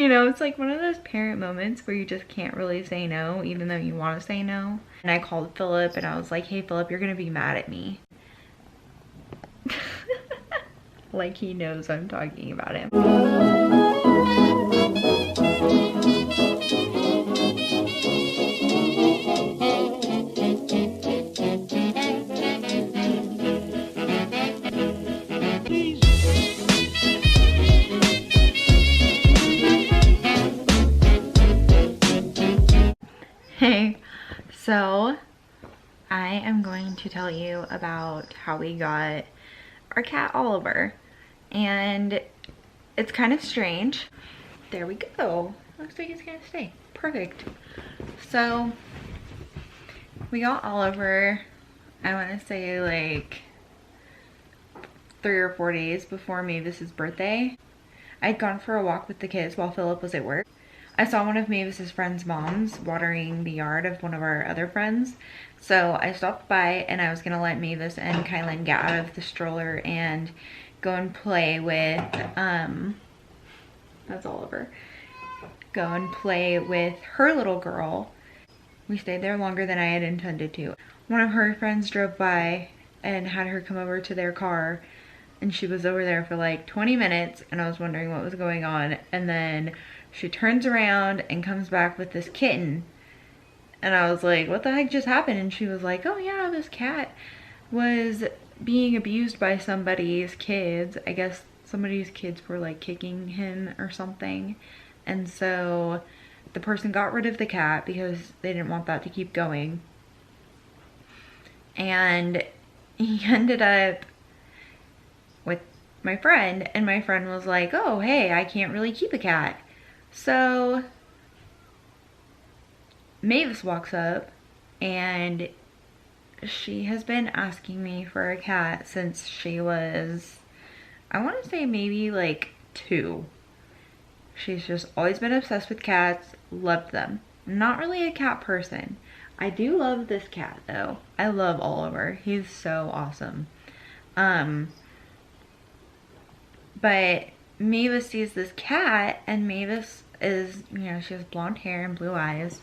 You know, it's like one of those parent moments where you just can't really say no, even though you want to say no. And I called Philip and I was like, hey Philip, you're gonna be mad at me. Like he knows I'm talking about him. Hey, so I am going to tell you about how we got our cat Oliver, and it's kind of strange. There we go. Looks like he's gonna stay. Perfect. So we got Oliver, I want to say like 3 or 4 days before Mavis's birthday. I'd gone for a walk with the kids while Philip was at work. I saw one of Mavis's friend's moms watering the yard of one of our other friends. So I stopped by and I was gonna let Mavis and Kylan get out of the stroller and go and play with, that's Oliver. Go and play with her little girl. We stayed there longer than I had intended to. One of her friends drove by and had her come over to their car, and she was over there for like 20 minutes and I was wondering what was going on, and then she turns around and comes back with this kitten. And I was like, what the heck just happened? And she was like, oh yeah, this cat was being abused by somebody's kids. I guess somebody's kids were like kicking him or something. And so the person got rid of the cat because they didn't want that to keep going. And he ended up with my friend, and my friend was like, oh hey, I can't really keep a cat. So Mavis walks up and she has been asking me for a cat since she was, I want to say maybe like 2. She's just always been obsessed with cats, loved them. Not really a cat person. I do love this cat though. I love Oliver. He's so awesome. But Mavis sees this cat, and Mavis is, you know, she has blonde hair and blue eyes,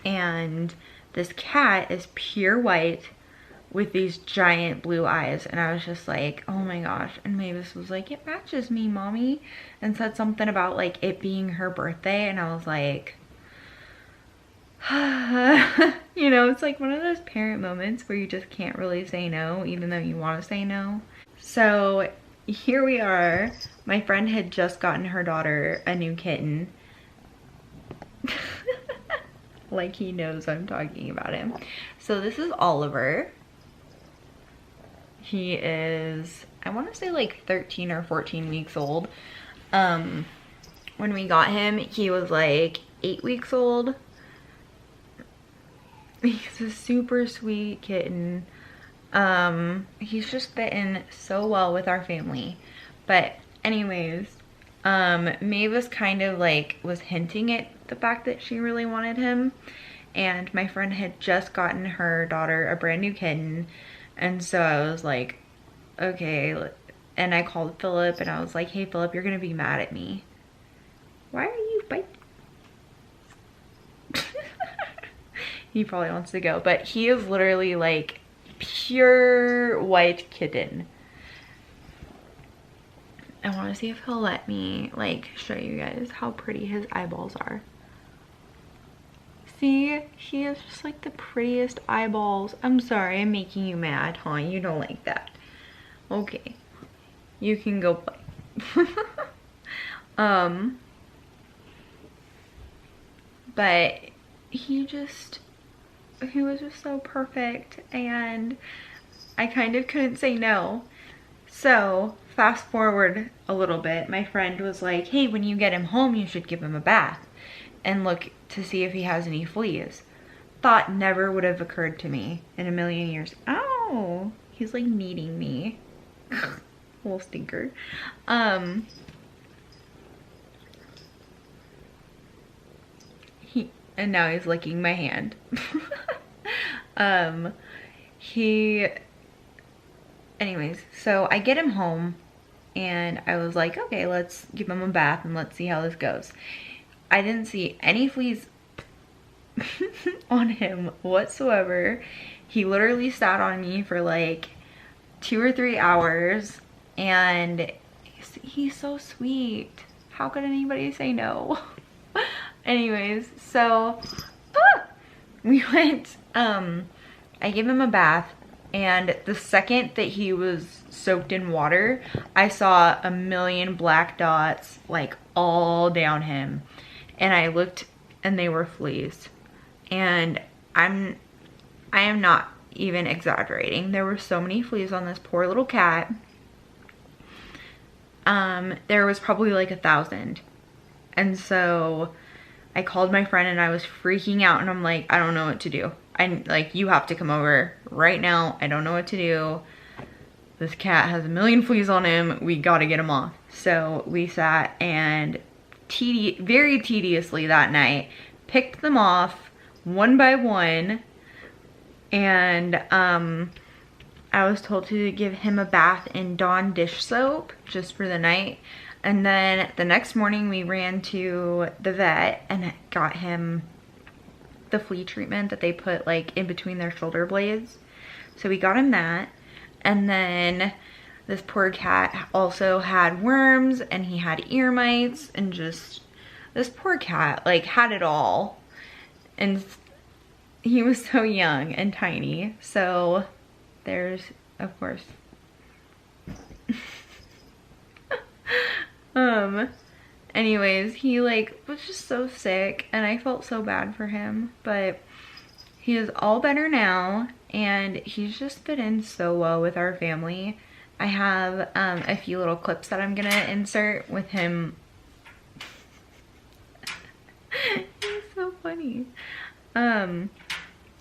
and this cat is pure white with these giant blue eyes, and I was just like, oh my gosh. And Mavis was like, it matches me, mommy, and said something about like it being her birthday, and I was like, you know, it's like one of those parent moments where you just can't really say no, even though you want to say no. So here we are. My friend had just gotten her daughter a new kitten. Like he knows I'm talking about him. So this is Oliver. He is, I want to say like 13 or 14 weeks old. When we got him, he was like 8 weeks old. He's a super sweet kitten. He's just fit in so well with our family. But anyways, Mavis kind of like was hinting at the fact that she really wanted him, and my friend had just gotten her daughter a brand new kitten, and so I was like, okay. And I called Philip and I was like, hey Philip, you're gonna be mad at me. Why are you biting? He probably wants to go, but he is literally like pure white kitten. I want to see if he'll let me like show you guys how pretty his eyeballs are. See, he has just like the prettiest eyeballs. I'm sorry, I'm making you mad, huh? You don't like that. Okay, you can go play. But he was just so perfect, and I kind of couldn't say no. So fast forward a little bit, my friend was like, hey, when you get him home, you should give him a bath and look to see if he has any fleas. Thought never would have occurred to me in a million years. Ow, he's like kneading me. Little stinker. And now he's licking my hand. Anyways, so I get him home and I was like, okay, let's give him a bath and let's see how this goes. I didn't see any fleas on him whatsoever. He literally sat on me for like 2 or 3 hours, and he's so sweet. How could anybody say no? Anyways, so we went, I gave him a bath, and the second that he was soaked in water, I saw a million black dots like all down him, and I looked and they were fleas. And I am not even exaggerating. There were so many fleas on this poor little cat. There was probably like 1,000. And so I called my friend and I was freaking out, and I'm like, I don't know what to do. I'm like, you have to come over right now. I don't know what to do. This cat has a million fleas on him. We gotta get him off. So we sat and very tediously that night picked them off one by one, and I was told to give him a bath in Dawn dish soap just for the night. And then the next morning we ran to the vet and got him the flea treatment that they put like in between their shoulder blades. So we got him that. And then this poor cat also had worms, and he had ear mites, and just this poor cat like had it all. And he was so young and tiny. So there's, of course, anyways, he like was just so sick, and I felt so bad for him, but he is all better now, and he's just fit in so well with our family. I have a few little clips that I'm gonna insert with him. He's so funny.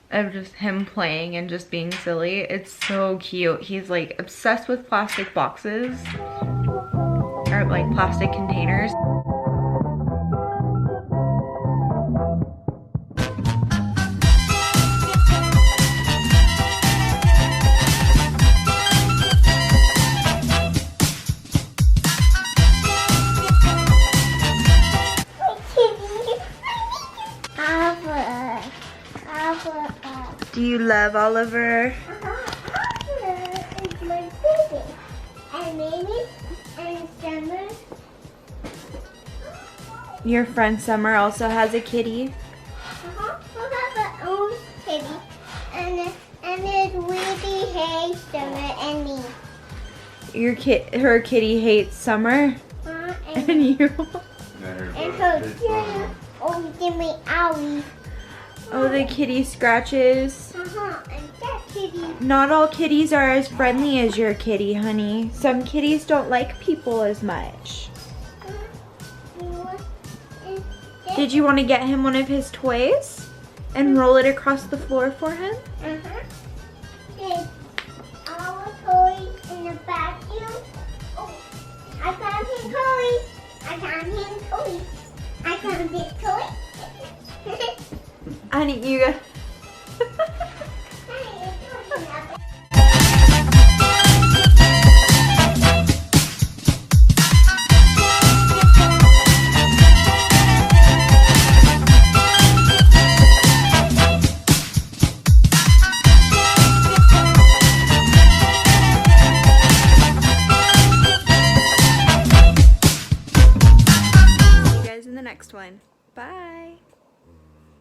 Of just him playing and just being silly. It's so cute. He's like obsessed with plastic boxes, or like plastic containers. Do you love Oliver? Oliver is my baby. And maybe and Summer. Your friend Summer also has a kitty. We have our own kitty. And it really hates Summer and me. Her kitty hates Summer and you. And her kitty always give me owie. Oh, the kitty scratches. And that kitty. Not all kitties are as friendly as your kitty, honey. Some kitties don't like people as much. Did you want to get him one of his toys and roll it across the floor for him? There's all the toys in the vacuum. Oh, I found him toys. I found him toys. I found his toys. Honey, you guys in the next one. Bye.